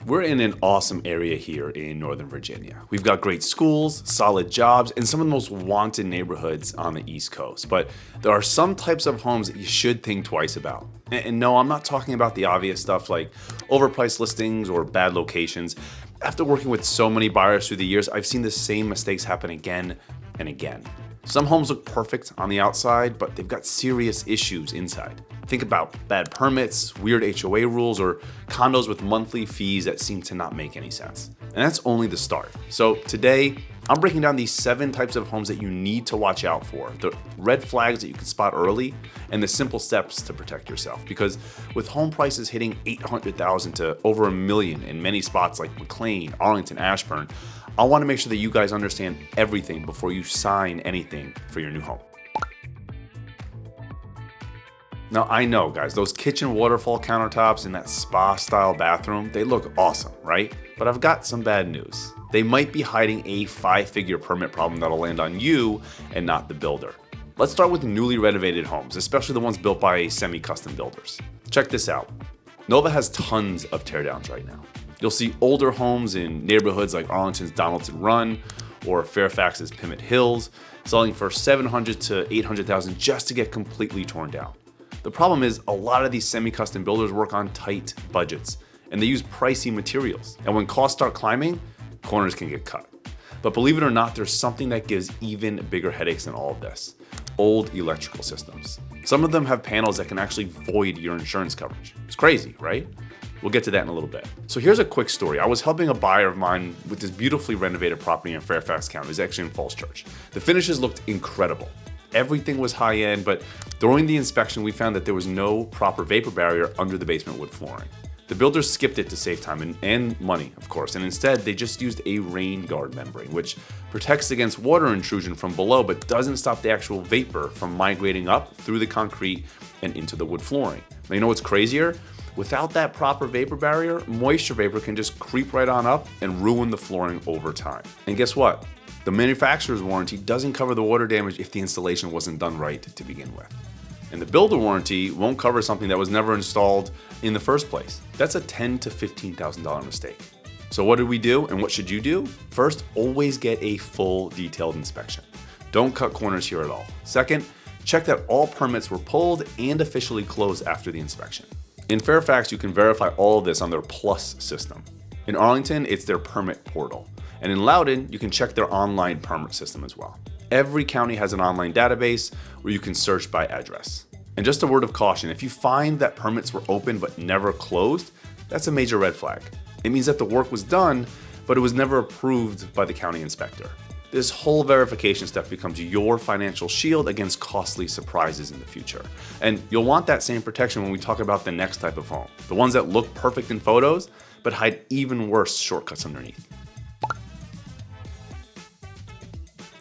We're in an awesome area here in Northern Virginia. We've got great schools, solid jobs, and some of the most wanted neighborhoods on the East Coast. But there are some types of homes that you should think twice about. And no, I'm not talking about the obvious stuff like overpriced listings or bad locations. After working with so many buyers through the years, I've seen the same mistakes happen again and again. Some homes look perfect on the outside, but they've got serious issues inside. Think about bad permits, weird HOA rules, or condos with monthly fees that seem to not make any sense. And that's only the start. So today, I'm breaking down these 7 types of homes that you need to watch out for, the red flags that you can spot early, and the simple steps to protect yourself. Because with home prices hitting $800,000 to over $1 million in many spots like McLean, Arlington, Ashburn, I want to make sure that you guys understand everything before you sign anything for your new home. Now I know, guys, those kitchen waterfall countertops in that spa-style bathroom, they look awesome, right? But I've got some bad news. They might be hiding a 5-figure permit problem that'll land on you and not the builder. Let's start with newly renovated homes, especially the ones built by semi-custom builders. Check this out. Nova has tons of teardowns right now. You'll see older homes in neighborhoods like Arlington's Donaldson Run or Fairfax's Pimmet Hills selling for $700,000 to $800,000 just to get completely torn down. The problem is a lot of these semi-custom builders work on tight budgets and they use pricey materials. And when costs start climbing, corners can get cut. But believe it or not, there's something that gives even bigger headaches than all of this: old electrical systems. Some of them have panels that can actually void your insurance coverage. It's crazy, right? We'll get to that in a little bit. So here's a quick story. I was helping a buyer of mine with this beautifully renovated property in Fairfax County. It was actually in Falls Church. The finishes looked incredible. Everything was high end, but during the inspection, we found that there was no proper vapor barrier under the basement wood flooring. The builders skipped it to save time and money, of course, and instead they just used a rain guard membrane, which protects against water intrusion from below, but doesn't stop the actual vapor from migrating up through the concrete and into the wood flooring. Now, you know what's crazier? Without that proper vapor barrier, moisture vapor can just creep right on up and ruin the flooring over time. And guess what? The manufacturer's warranty doesn't cover the water damage if the installation wasn't done right to begin with. And the builder warranty won't cover something that was never installed in the first place. That's a $10,000 to $15,000 mistake. So what did we do and what should you do? First, always get a full detailed inspection. Don't cut corners here at all. Second, check that all permits were pulled and officially closed after the inspection. In Fairfax, you can verify all of this on their Plus system. In Arlington, it's their permit portal. And in Loudoun, you can check their online permit system as well. Every county has an online database where you can search by address. And just a word of caution, if you find that permits were open but never closed, that's a major red flag. It means that the work was done, but it was never approved by the county inspector. This whole verification step becomes your financial shield against costly surprises in the future. And you'll want that same protection when we talk about the next type of home, the ones that look perfect in photos, but hide even worse shortcuts underneath.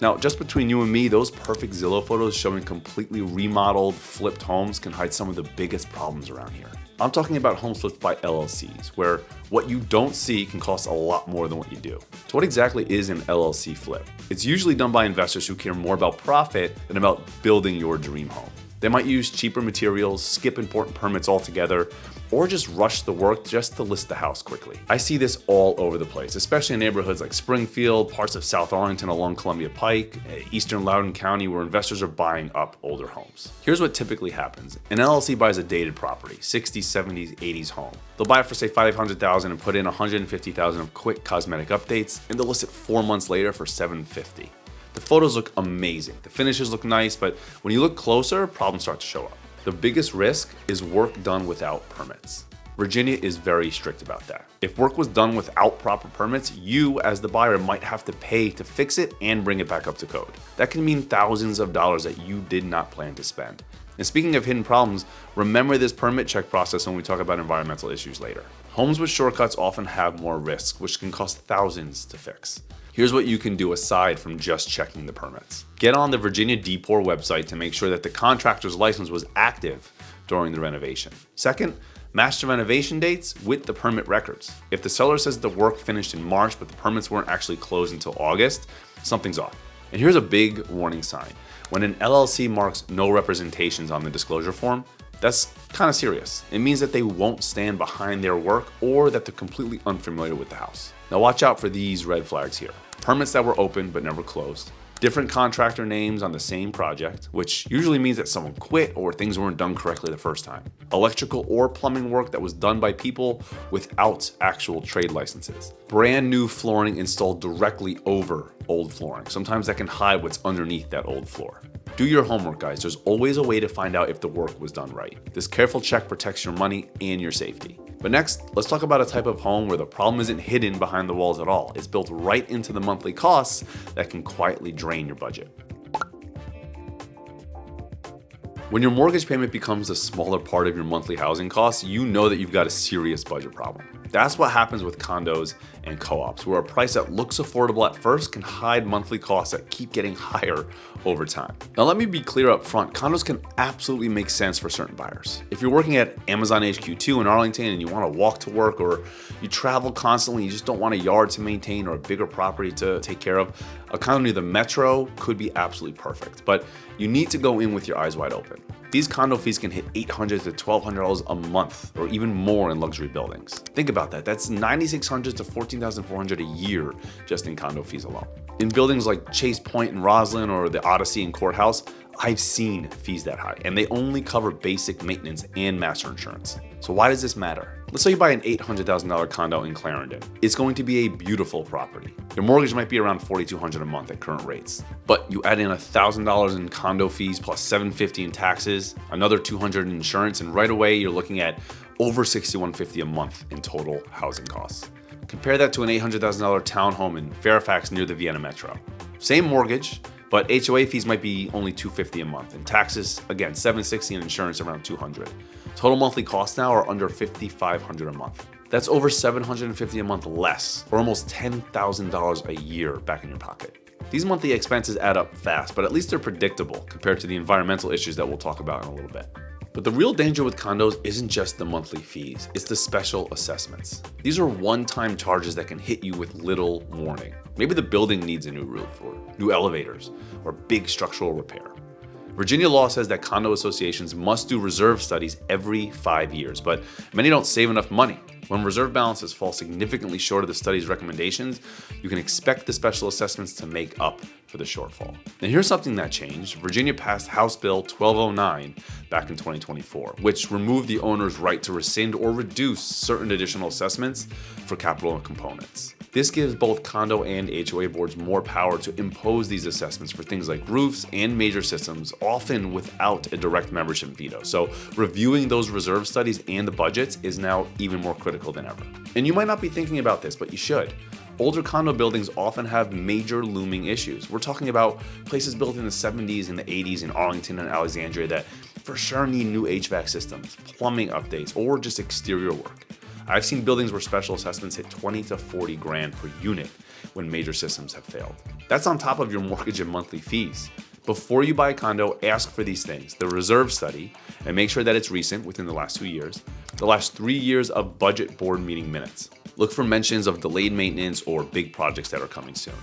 Now, just between you and me, those perfect Zillow photos showing completely remodeled, flipped homes can hide some of the biggest problems around here. I'm talking about homes flipped by LLCs, where what you don't see can cost a lot more than what you do. So what exactly is an LLC flip? It's usually done by investors who care more about profit than about building your dream home. They might use cheaper materials, skip important permits altogether, or just rush the work just to list the house quickly. I see this all over the place, especially in neighborhoods like Springfield, parts of South Arlington along Columbia Pike, eastern Loudoun County, where investors are buying up older homes. Here's what typically happens. An LLC buys a dated property, 60s, 70s, 80s home. They'll buy it for say $500,000 and put in $150,000 of quick cosmetic updates, and they'll list it 4 months later for $750,000. The photos look amazing, the finishes look nice, but when you look closer, problems start to show up. The biggest risk is work done without permits. Virginia is very strict about that. If work was done without proper permits, you as the buyer might have to pay to fix it and bring it back up to code. That can mean thousands of dollars that you did not plan to spend. And speaking of hidden problems, remember this permit check process when we talk about environmental issues later. Homes with shortcuts often have more risk, which can cost thousands to fix. Here's what you can do aside from just checking the permits. Get on the Virginia DPOR website to make sure that the contractor's license was active during the renovation. Second, match the renovation dates with the permit records. If the seller says the work finished in March, but the permits weren't actually closed until August, something's off. And here's a big warning sign. When an LLC marks no representations on the disclosure form, That's kind of serious. It means that they won't stand behind their work or that they're completely unfamiliar with the house. Now watch out for these red flags here. Permits that were open but never closed. Different contractor names on the same project, which usually means that someone quit or things weren't done correctly the first time. Electrical or plumbing work that was done by people without actual trade licenses. Brand new flooring installed directly over old flooring. Sometimes that can hide what's underneath that old floor. Do your homework, guys. There's always a way to find out if the work was done right. This careful check protects your money and your safety. But next, let's talk about a type of home where the problem isn't hidden behind the walls at all. It's built right into the monthly costs that can quietly drain your budget. When your mortgage payment becomes a smaller part of your monthly housing costs, you know that you've got a serious budget problem. That's what happens with condos and co-ops, where a price that looks affordable at first can hide monthly costs that keep getting higher over time. Now let me be clear up front, condos can absolutely make sense for certain buyers. If you're working at Amazon HQ2 in Arlington and you want to walk to work, or you travel constantly, you just don't want a yard to maintain or a bigger property to take care of, a condo near the metro could be absolutely perfect. But you need to go in with your eyes wide open. These condo fees can hit $800 to $1,200 a month, or even more in luxury buildings. Think about that. That's $9,600 to $14,400 a year just in condo fees alone. In buildings like Chase Point in Roslyn or the Odyssey and Courthouse, I've seen fees that high, and they only cover basic maintenance and master insurance. So why does this matter? Let's say you buy an $800,000 condo in Clarendon. It's going to be a beautiful property. Your mortgage might be around $4,200 a month at current rates. But you add in $1,000 in condo fees plus $750 in taxes, another $200 in insurance, and right away you're looking at over $6,150 a month in total housing costs. Compare that to an $800,000 townhome in Fairfax near the Vienna Metro. Same mortgage, but HOA fees might be only $250 a month, and taxes, again, $760, and insurance around $200. Total monthly costs now are under $5,500 a month. That's over $750 a month less, or almost $10,000 a year back in your pocket. These monthly expenses add up fast, but at least they're predictable compared to the environmental issues that we'll talk about in a little bit. But the real danger with condos isn't just the monthly fees, it's the special assessments. These are one-time charges that can hit you with little warning. Maybe the building needs a new roof, or new elevators, or big structural repair. Virginia law says that condo associations must do reserve studies every 5 years, but many don't save enough money. When reserve balances fall significantly short of the study's recommendations, you can expect the special assessments to make up for the shortfall. And here's something that changed. Virginia passed House Bill 1209 back in 2024, which removed the owner's right to rescind or reduce certain additional assessments for capital components. This gives both condo and HOA boards more power to impose these assessments for things like roofs and major systems, often without a direct membership veto. So reviewing those reserve studies and the budgets is now even more critical than ever. And you might not be thinking about this, but you should. Older condo buildings often have major looming issues. We're talking about places built in the 70s and the 80s in Arlington and Alexandria that for sure need new HVAC systems, plumbing updates, or just exterior work. I've seen buildings where special assessments hit 20 to 40 grand per unit when major systems have failed. That's on top of your mortgage and monthly fees. Before you buy a condo, ask for these things: the reserve study, and make sure that it's recent, within the last 2 years, the last 3 years of budget board meeting minutes. Look for mentions of delayed maintenance or big projects that are coming soon.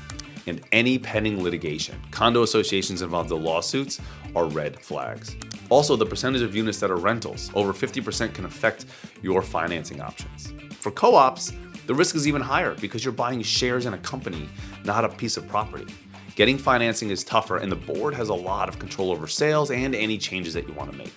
And any pending litigation. Condo associations involved in lawsuits are red flags. Also, the percentage of units that are rentals, over 50%, can affect your financing options. For co-ops, the risk is even higher because you're buying shares in a company, not a piece of property. Getting financing is tougher, and the board has a lot of control over sales and any changes that you want to make.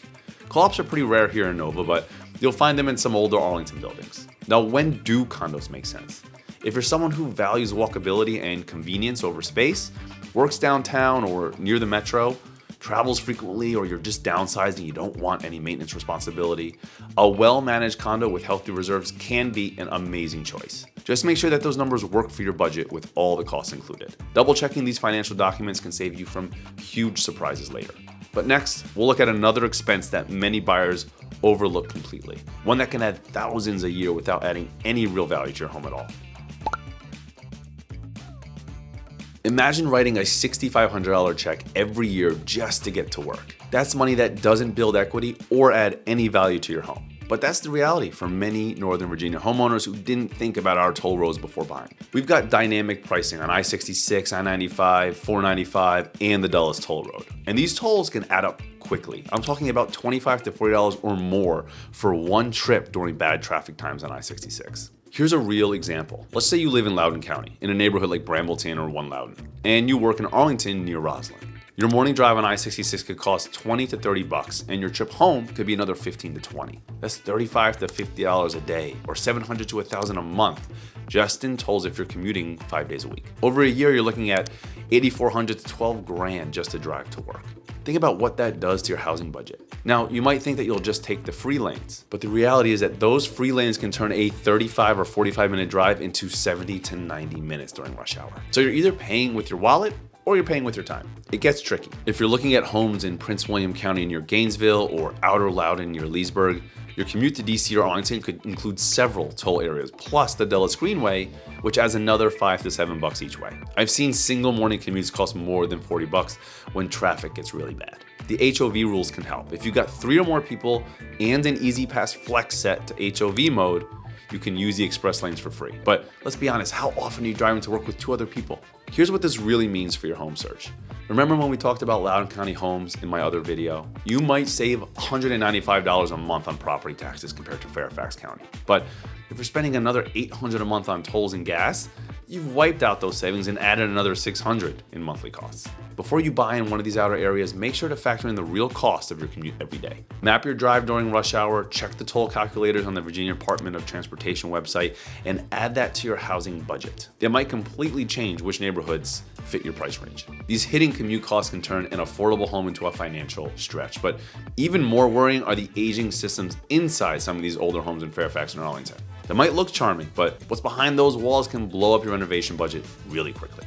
Co-ops are pretty rare here in Nova, but you'll find them in some older Arlington buildings. Now, when do condos make sense? If you're someone who values walkability and convenience over space, works downtown or near the metro, travels frequently, or you're just downsized and you don't want any maintenance responsibility, a well-managed condo with healthy reserves can be an amazing choice. Just make sure that those numbers work for your budget with all the costs included. Double-checking these financial documents can save you from huge surprises later. But next, we'll look at another expense that many buyers overlook completely, one that can add thousands a year without adding any real value to your home at all. Imagine writing a $6,500 check every year just to get to work. That's money that doesn't build equity or add any value to your home. But that's the reality for many Northern Virginia homeowners who didn't think about our toll roads before buying. We've got dynamic pricing on I-66, I-95, 495, and the Dulles Toll Road. And these tolls can add up quickly. I'm talking about $25 to $40 or more for one trip during bad traffic times on I-66. Here's a real example. Let's say you live in Loudoun County, in a neighborhood like Brambleton or One Loudoun, and you work in Arlington near Roslyn. Your morning drive on I-66 could cost $20 to $30, and your trip home could be another $15 to $20. That's $35 to $50 a day, or $700 to $1,000 a month, just in tolls if you're commuting 5 days a week. Over a year, you're looking at $8,400 to $12,000 just to drive to work. Think about what that does to your housing budget. Now, you might think that you'll just take the free lanes, but the reality is that those free lanes can turn a 35 or 45-minute drive into 70 to 90 minutes during rush hour. So you're either paying with your wallet or you're paying with your time. It gets tricky. If you're looking at homes in Prince William County near Gainesville or Outer Loudoun near Leesburg, your commute to DC or Arlington could include several toll areas, plus the Dulles Greenway, which adds another $5 to $7 each way. I've seen single morning commutes cost more than $40 when traffic gets really bad. The HOV rules can help. If you've got 3 or more people and an Easy Pass Flex set to HOV mode, you can use the express lanes for free. But let's be honest, how often are you driving to work with 2 other people? Here's what this really means for your home search. Remember when we talked about Loudoun County homes in my other video? You might save $195 a month on property taxes compared to Fairfax County. But if you're spending another $800 a month on tolls and gas, you've wiped out those savings and added another $600 in monthly costs. Before you buy in one of these outer areas, make sure to factor in the real cost of your commute every day. Map your drive during rush hour, check the toll calculators on the Virginia Department of Transportation website, and add that to your housing budget. It might completely change which neighborhoods fit your price range. These hidden commute costs can turn an affordable home into a financial stretch, but even more worrying are the aging systems inside some of these older homes in Fairfax and Arlington. They might look charming, but what's behind those walls can blow up your renovation budget really quickly.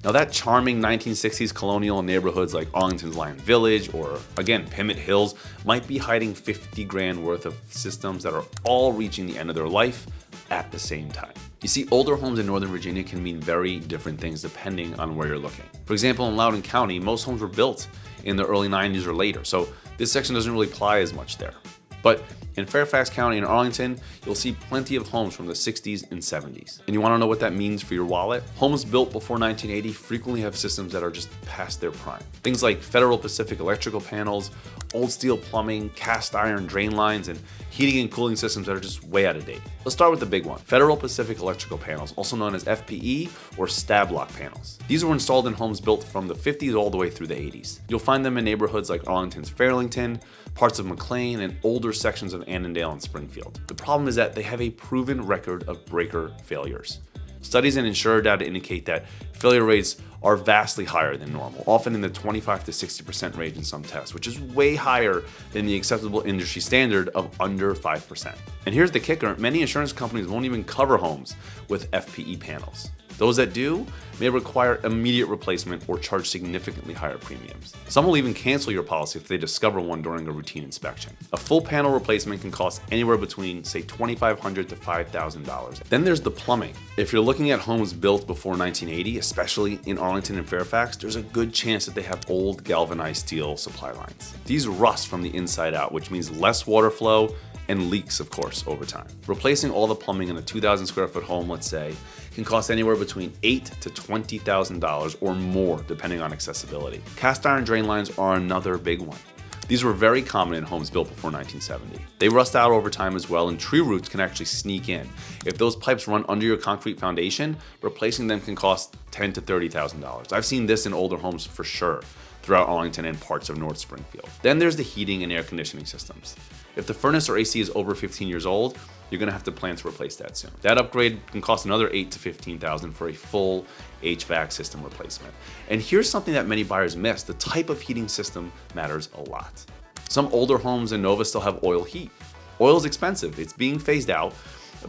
Now that charming 1960s colonial neighborhoods like Arlington's Lion Village or, again, Pimmet Hills might be hiding $50,000 worth of systems that are all reaching the end of their life at the same time. You see, older homes in Northern Virginia can mean very different things depending on where you're looking. For example, in Loudoun County, most homes were built in the early 90s or later, so this section doesn't really apply as much there. But in Fairfax County and Arlington, you'll see plenty of homes from the 60s and 70s. And you want to know what that means for your wallet? Homes built before 1980 frequently have systems that are just past their prime. Things like Federal Pacific electrical panels, old steel plumbing, cast iron drain lines, and heating and cooling systems that are just way out of date. Let's start with the big one. Federal Pacific electrical panels, also known as FPE or stab lock panels. These were installed in homes built from the 50s all the way through the 80s. You'll find them in neighborhoods like Arlington's Fairlington, parts of McLean, and older sections of Annandale and Springfield. The problem is that they have a proven record of breaker failures. Studies and insurer data indicate that failure rates are vastly higher than normal, often in the 25 to 60% range in some tests, which is way higher than the acceptable industry standard of under 5%. And here's the kicker, many insurance companies won't even cover homes with FPE panels. Those that do may require immediate replacement or charge significantly higher premiums. Some will even cancel your policy if they discover one during a routine inspection. A full panel replacement can cost anywhere between, say, $2,500 to $5,000. Then there's the plumbing. If you're looking at homes built before 1980, especially in Arlington and Fairfax, there's a good chance that they have old galvanized steel supply lines. These rust from the inside out, which means less water flow and leaks, of course, over time. Replacing all the plumbing in a 2,000 square foot home, let's say, can cost anywhere between $8,000 to $20,000 or more, depending on accessibility. Cast iron drain lines are another big one. These were very common in homes built before 1970. They rust out over time as well, and tree roots can actually sneak in. If those pipes run under your concrete foundation, replacing them can cost $10,000 to $30,000. I've seen this in older homes for sure, throughout Arlington and parts of North Springfield. Then there's the heating and air conditioning systems. If the furnace or AC is over 15 years old, you're gonna have to plan to replace that soon. That upgrade can cost another $8,000 to $15,000 for a full HVAC system replacement. And here's something that many buyers miss. The type of heating system matters a lot. Some older homes in Nova still have oil heat. Oil is expensive, it's being phased out,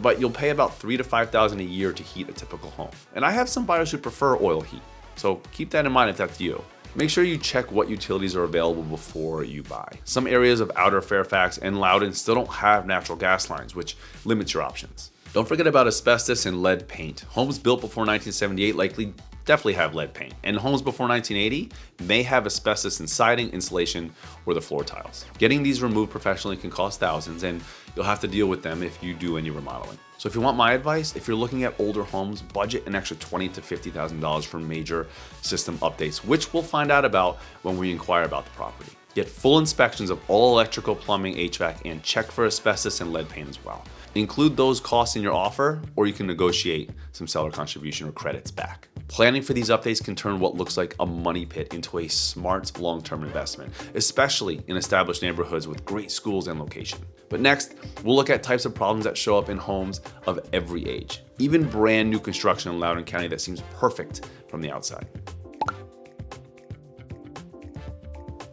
but you'll pay about $3,000 to $5,000 a year to heat a typical home. And I have some buyers who prefer oil heat, so keep that in mind if that's you. Make sure you check what utilities are available before you buy. Some areas of outer Fairfax and Loudoun still don't have natural gas lines, which limits your options. Don't forget about asbestos and lead paint. Homes built before 1978 likely definitely have lead paint, and homes before 1980 may have asbestos in siding, insulation, or the floor tiles. Getting these removed professionally can cost thousands, and you'll have to deal with them if you do any remodeling. So if you want my advice, if you're looking at older homes, budget an extra $20,000 to $50,000 for major system updates, which we'll find out about when we inquire about the property. Get full inspections of all electrical, plumbing, HVAC, and check for asbestos and lead paint as well. Include those costs in your offer, or you can negotiate some seller contribution or credits back. Planning for these updates can turn what looks like a money pit into a smart long-term investment, especially in established neighborhoods with great schools and location. But next, we'll look at types of problems that show up in homes of every age, even brand new construction in Loudoun County that seems perfect from the outside.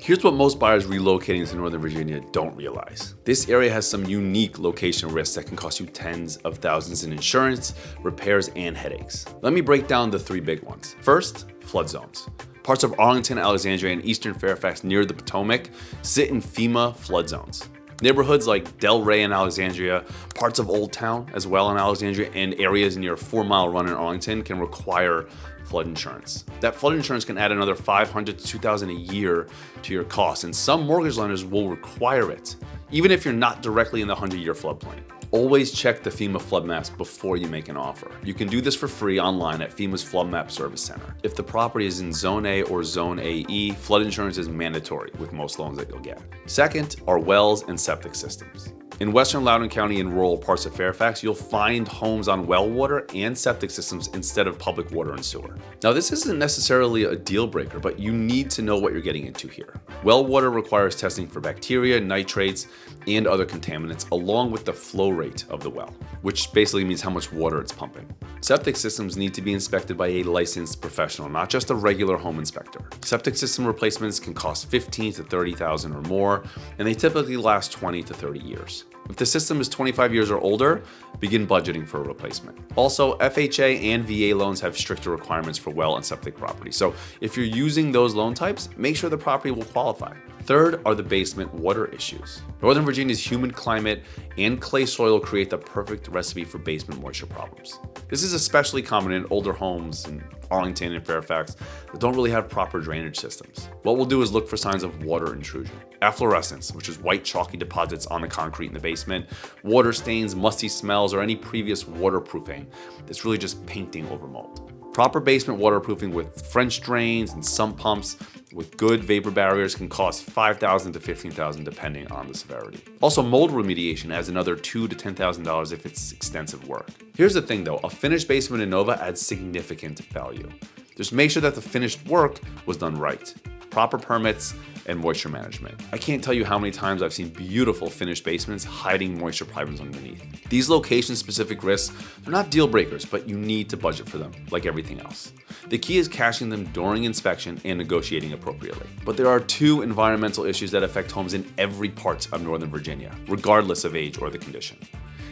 Here's what most buyers relocating to Northern Virginia don't realize. This area has some unique location risks that can cost you tens of thousands in insurance, repairs, and headaches. Let me break down the three big ones. First, flood zones. Parts of Arlington, Alexandria, and eastern Fairfax near the Potomac sit in FEMA flood zones. Neighborhoods like Del Rey in Alexandria, parts of Old Town as well in Alexandria, and areas near 4 Mile Run in Arlington can require flood insurance. That flood insurance can add another $500 to $2,000 a year to your costs, and some mortgage lenders will require it, even if you're not directly in the 100-year floodplain. Always check the FEMA flood maps before you make an offer. You can do this for free online at FEMA's Flood Map Service Center. If the property is in Zone A or Zone AE, flood insurance is mandatory with most loans that you'll get. Second are wells and septic systems. In western Loudoun County and rural parts of Fairfax, you'll find homes on well water and septic systems instead of public water and sewer. Now, this isn't necessarily a deal breaker, but you need to know what you're getting into here. Well water requires testing for bacteria, nitrates, and other contaminants, along with the flow rate of the well, which basically means how much water it's pumping. Septic systems need to be inspected by a licensed professional, not just a regular home inspector. Septic system replacements can cost $15,000 to $30,000 or more, and they typically last 20 to 30 years. If the system is 25 years or older, begin budgeting for a replacement. Also, FHA and VA loans have stricter requirements for well and septic property. So if you're using those loan types, make sure the property will qualify. Third are the basement water issues. Northern Virginia's humid climate and clay soil create the perfect recipe for basement moisture problems. This is especially common in older homes in Arlington and Fairfax that don't really have proper drainage systems. What we'll do is look for signs of water intrusion. Efflorescence, which is white chalky deposits on the concrete in the basement, water stains, musty smells, or any previous waterproofing that's really just painting over mold. Proper basement waterproofing with French drains and sump pumps with good vapor barriers can cost $5,000 to $15,000 depending on the severity. Also, mold remediation adds another $2,000 to $10,000 if it's extensive work. Here's the thing though, a finished basement in Nova adds significant value. Just make sure that the finished work was done right. Proper permits and moisture management. I can't tell you how many times I've seen beautiful finished basements hiding moisture problems underneath. These location-specific risks, they're not deal breakers, but you need to budget for them, like everything else. The key is cashing them during inspection and negotiating appropriately. But there are two environmental issues that affect homes in every part of Northern Virginia, regardless of age or the condition.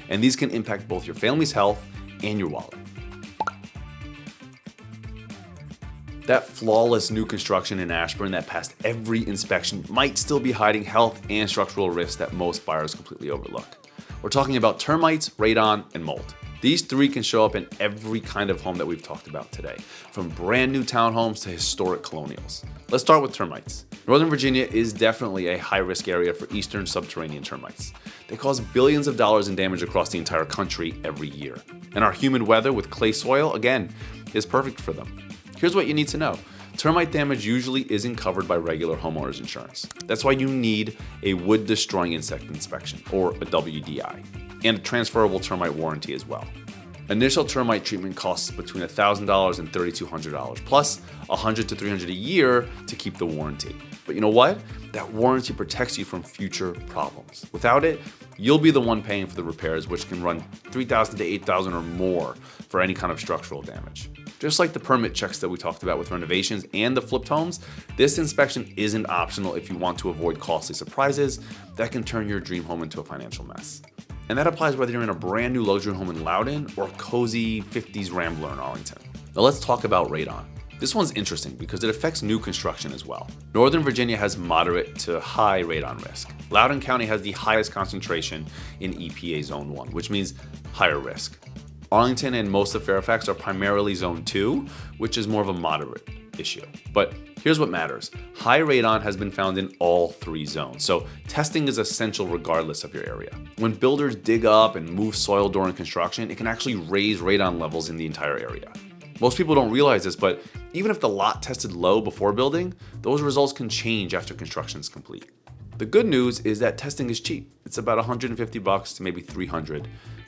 And these can impact both your family's health and your wallet. That flawless new construction in Ashburn that passed every inspection might still be hiding health and structural risks that most buyers completely overlook. We're talking about termites, radon, and mold. These three can show up in every kind of home that we've talked about today, from brand new townhomes to historic colonials. Let's start with termites. Northern Virginia is definitely a high-risk area for eastern subterranean termites. They cause billions of dollars in damage across the entire country every year. And our humid weather with clay soil, again, is perfect for them. Here's what you need to know. Termite damage usually isn't covered by regular homeowners insurance. That's why you need a wood destroying insect inspection, or a WDI, and a transferable termite warranty as well. Initial termite treatment costs between $1,000 and $3,200, plus $100 to $300 a year to keep the warranty. But you know what? That warranty protects you from future problems. Without it, you'll be the one paying for the repairs, which can run $3,000 to $8,000 or more for any kind of structural damage. Just like the permit checks that we talked about with renovations and the flipped homes, this inspection isn't optional if you want to avoid costly surprises that can turn your dream home into a financial mess. And that applies whether you're in a brand new luxury home in Loudoun or a cozy 50s Rambler in Arlington. Now let's talk about radon. This one's interesting because it affects new construction as well. Northern Virginia has moderate to high radon risk. Loudoun County has the highest concentration in EPA Zone 1, which means higher risk. Arlington and most of Fairfax are primarily Zone 2, which is more of a moderate issue. But here's what matters. High radon has been found in all 3 zones, so testing is essential regardless of your area. When builders dig up and move soil during construction, it can actually raise radon levels in the entire area. Most people don't realize this, but even if the lot tested low before building, those results can change after construction is complete. The good news is that testing is cheap. It's about $150 to maybe $300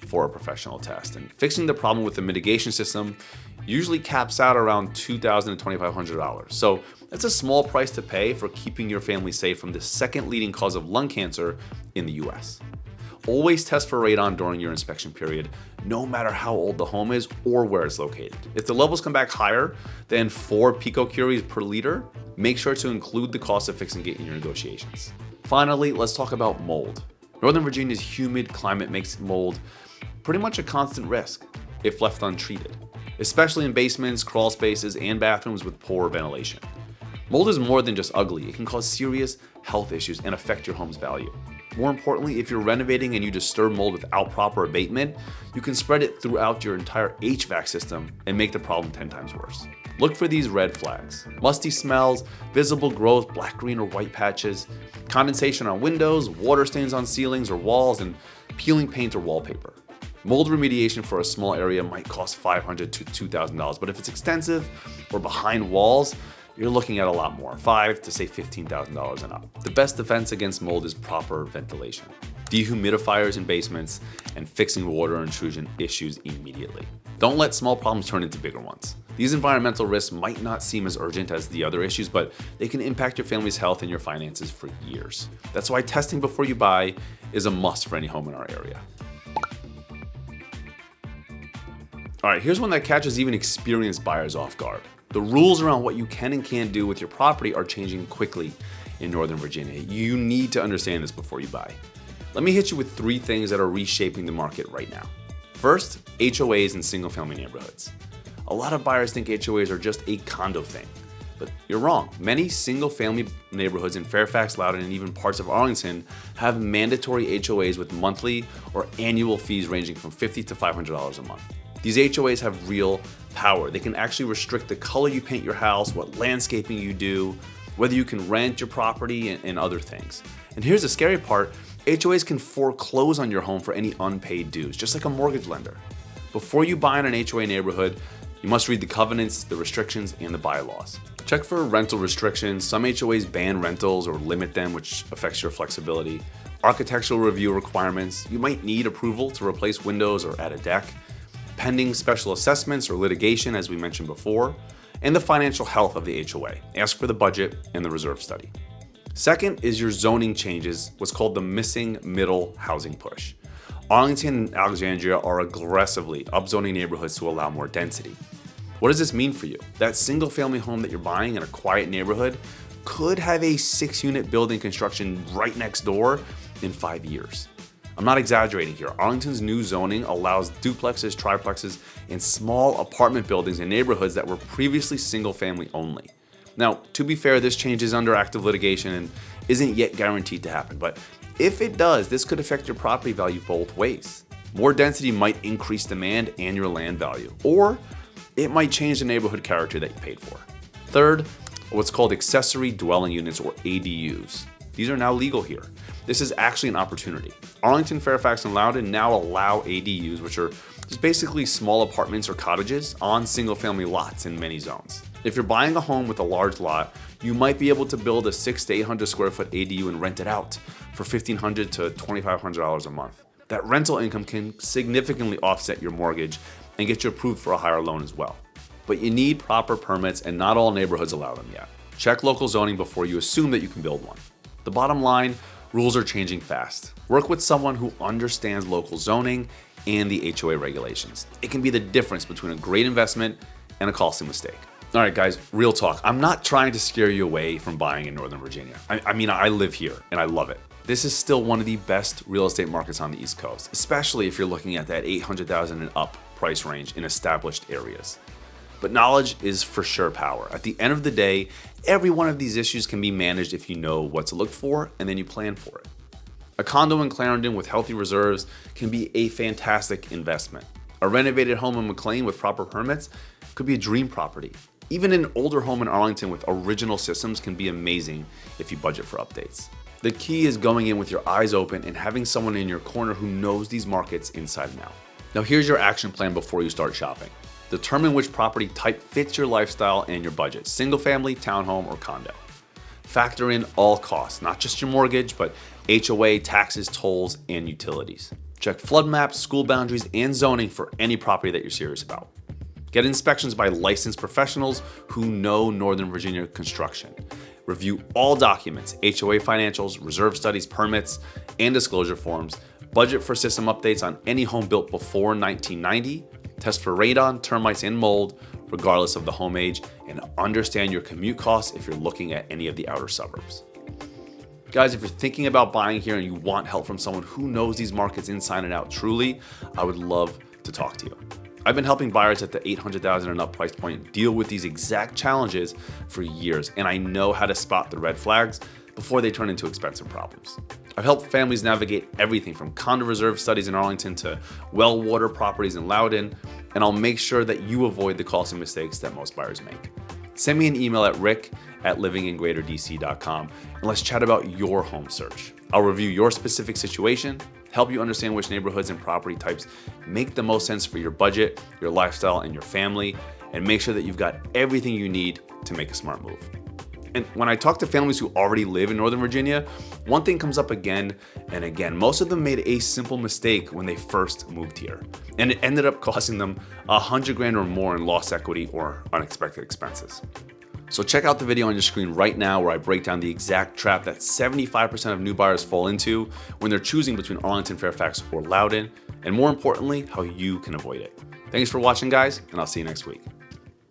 for a professional test. And fixing the problem with the mitigation system usually caps out around $2,000 to $2,500. So that's a small price to pay for keeping your family safe from the second leading cause of lung cancer in the US. Always test for radon during your inspection period, no matter how old the home is or where it's located. If the levels come back higher than 4 picocuries per liter, make sure to include the cost of fixing it in your negotiations. Finally, let's talk about mold. Northern Virginia's humid climate makes mold pretty much a constant risk if left untreated, especially in basements, crawl spaces, and bathrooms with poor ventilation. Mold is more than just ugly. It can cause serious health issues and affect your home's value. More importantly, if you're renovating and you disturb mold without proper abatement, you can spread it throughout your entire HVAC system and make the problem 10 times worse. Look for these red flags: musty smells, visible growth, black, green, or white patches, condensation on windows, water stains on ceilings or walls, and peeling paint or wallpaper. Mold remediation for a small area might cost $500 to $2,000, but if it's extensive or behind walls, you're looking at a lot more, $5,000 to say $15,000 and up. The best defense against mold is proper ventilation, dehumidifiers in basements, and fixing water intrusion issues immediately. Don't let small problems turn into bigger ones. These environmental risks might not seem as urgent as the other issues, but they can impact your family's health and your finances for years. That's why testing before you buy is a must for any home in our area. All right, here's one that catches even experienced buyers off guard. The rules around what you can and can't do with your property are changing quickly in Northern Virginia. You need to understand this before you buy. Let me hit you with 3 things that are reshaping the market right now. First, HOAs in single-family neighborhoods. A lot of buyers think HOAs are just a condo thing, but you're wrong. Many single-family neighborhoods in Fairfax, Loudoun, and even parts of Arlington have mandatory HOAs with monthly or annual fees ranging from $50 to $500 a month. These HOAs have real power. They can actually restrict the color you paint your house, what landscaping you do, whether you can rent your property, and other things. And here's the scary part: HOAs can foreclose on your home for any unpaid dues, just like a mortgage lender. Before you buy in an HOA neighborhood, you must read the covenants, the restrictions, and the bylaws. Check for rental restrictions. Some HOAs ban rentals or limit them, which affects your flexibility. Architectural review requirements. You might need approval to replace windows or add a deck. Pending special assessments or litigation, as we mentioned before, and the financial health of the HOA. Ask for the budget and the reserve study. Second is your zoning changes, what's called the missing middle housing push. Arlington and Alexandria are aggressively upzoning neighborhoods to allow more density. What does this mean for you? That single family home that you're buying in a quiet neighborhood could have a 6-unit building construction right next door in 5 years. I'm not exaggerating here. Arlington's new zoning allows duplexes, triplexes, and small apartment buildings in neighborhoods that were previously single family only. Now, to be fair, this change is under active litigation and isn't yet guaranteed to happen, but if it does, this could affect your property value both ways. More density might increase demand and your land value, or it might change the neighborhood character that you paid for. Third, what's called accessory dwelling units, or ADUs. These are now legal here. This is actually an opportunity. Arlington, Fairfax, and Loudoun now allow ADUs, which are just basically small apartments or cottages on single-family lots in many zones. If you're buying a home with a large lot, you might be able to build a 600 to 800 square foot ADU and rent it out for $1,500 to $2,500 a month. That rental income can significantly offset your mortgage and get you approved for a higher loan as well. But you need proper permits, and not all neighborhoods allow them yet. Check local zoning before you assume that you can build one. The bottom line, rules are changing fast. Work with someone who understands local zoning and the HOA regulations. It can be the difference between a great investment and a costly mistake. All right, guys, real talk. I'm not trying to scare you away from buying in Northern Virginia. I live here and I love it. This is still one of the best real estate markets on the East Coast, especially if you're looking at that $800,000 and up price range in established areas. But knowledge is for sure power. At the end of the day, every one of these issues can be managed if you know what to look for and then you plan for it. A condo in Clarendon with healthy reserves can be a fantastic investment. A renovated home in McLean with proper permits could be a dream property. Even an older home in Arlington with original systems can be amazing if you budget for updates. The key is going in with your eyes open and having someone in your corner who knows these markets inside and out. Now here's your action plan before you start shopping. Determine which property type fits your lifestyle and your budget, single family, townhome, or condo. Factor in all costs, not just your mortgage, but HOA, taxes, tolls, and utilities. Check flood maps, school boundaries, and zoning for any property that you're serious about. Get inspections by licensed professionals who know Northern Virginia construction. Review all documents, HOA financials, reserve studies, permits, and disclosure forms. Budget for system updates on any home built before 1990. Test for radon, termites, and mold, regardless of the home age, and understand your commute costs if you're looking at any of the outer suburbs. Guys, if you're thinking about buying here and you want help from someone who knows these markets inside and out truly, I would love to talk to you. I've been helping buyers at the $800,000 and up price point deal with these exact challenges for years, and I know how to spot the red flags before they turn into expensive problems. I've helped families navigate everything from condo reserve studies in Arlington to well water properties in Loudoun, and I'll make sure that you avoid the costly mistakes that most buyers make. Send me an email at rick@livingingreaterdc.com and let's chat about your home search. I'll review your specific situation, help you understand which neighborhoods and property types make the most sense for your budget, your lifestyle, and your family, and make sure that you've got everything you need to make a smart move. And when I talk to families who already live in Northern Virginia, one thing comes up again and again. Most of them made a simple mistake when they first moved here, and it ended up costing them $100,000 or more in lost equity or unexpected expenses. So check out the video on your screen right now where I break down the exact trap that 75% of new buyers fall into when they're choosing between Arlington, Fairfax, or Loudoun, and more importantly, how you can avoid it. Thanks for watching, guys, and I'll see you next week.